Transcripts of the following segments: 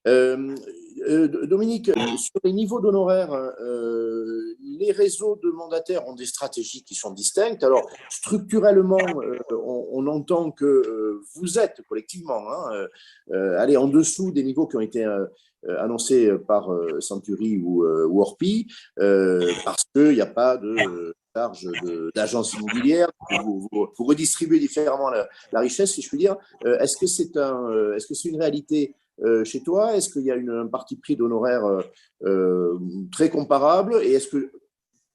Dominique, sur les niveaux d'honoraires, les réseaux de mandataires ont des stratégies qui sont distinctes. Alors, structurellement, on entend que vous êtes collectivement allez en dessous des niveaux qui ont été annoncés par Century ou Orpi, parce qu'il n'y a pas de charge d'agence immobilière. Vous redistribuez différemment la richesse, si je puis dire. Est-ce que c'est une réalité chez toi? Est-ce qu'il y a un parti pris d'honoraires très comparable? Et est-ce que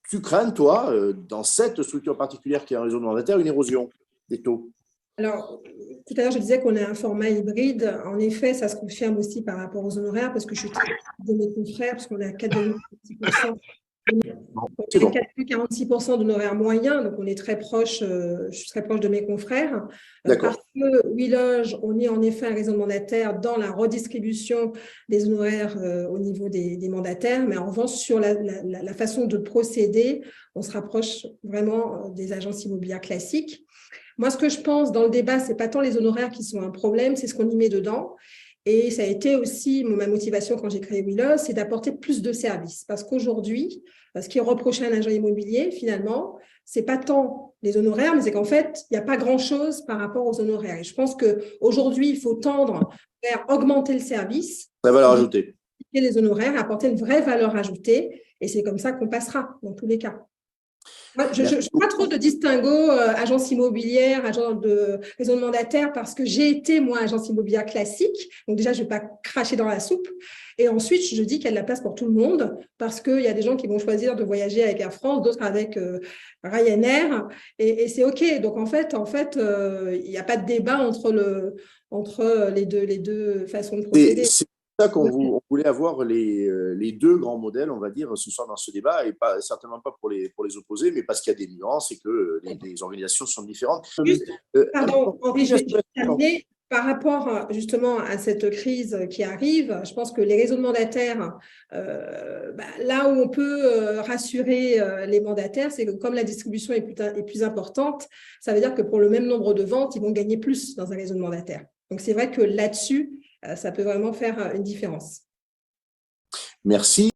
tu crains, toi, dans cette structure particulière qui est un réseau de mandataires, une érosion des taux? Alors, tout à l'heure, je disais qu'on a un format hybride. En effet, ça se confirme aussi par rapport aux honoraires, parce que je suis très proche de mes confrères, parce qu'on est à 4,6%. On est 46% d'honoraires moyens, donc on est très proche, je suis très proche de mes confrères. Parce que WeLoge, on est en effet un réseau de mandataires dans la redistribution des honoraires au niveau des mandataires, mais en revanche, sur la façon de procéder, on se rapproche vraiment des agences immobilières classiques. Moi, ce que je pense dans le débat, ce n'est pas tant les honoraires qui sont un problème, c'est ce qu'on y met dedans. Et ça a été aussi ma motivation quand j'ai créé WeLoge, c'est d'apporter plus de services. Parce qu'aujourd'hui, ce qui est reproché à un agent immobilier, finalement, ce n'est pas tant les honoraires, mais c'est qu'en fait, il n'y a pas grand-chose par rapport aux honoraires. Et je pense qu'aujourd'hui, il faut tendre vers augmenter le service. La valeur ajoutée. Et les honoraires, apporter une vraie valeur ajoutée. Et c'est comme ça qu'on passera dans tous les cas. Je ne fais pas trop de distinguo agence immobilière, agent de réseau de mandataires, parce que j'ai été, moi, agence immobilière classique. Donc déjà, je ne vais pas cracher dans la soupe. Et ensuite, je dis qu'il y a de la place pour tout le monde, parce qu'il y a des gens qui vont choisir de voyager avec Air France, d'autres avec Ryanair, et c'est OK. Donc, en fait, il n'y a pas de débat entre les deux façons de procéder. C'est ça qu'on voulait avoir les deux grands modèles, on va dire, ce soir dans ce débat, et certainement pas pour les opposer, mais parce qu'il y a des nuances et que les organisations sont différentes. Pardon, Henri, je vais terminer. Par rapport justement à cette crise qui arrive, je pense que les réseaux de mandataires, là où on peut rassurer les mandataires, c'est que comme la distribution est plus importante, ça veut dire que pour le même nombre de ventes, ils vont gagner plus dans un réseau de mandataires. Donc, c'est vrai que là-dessus, ça peut vraiment faire une différence. Merci.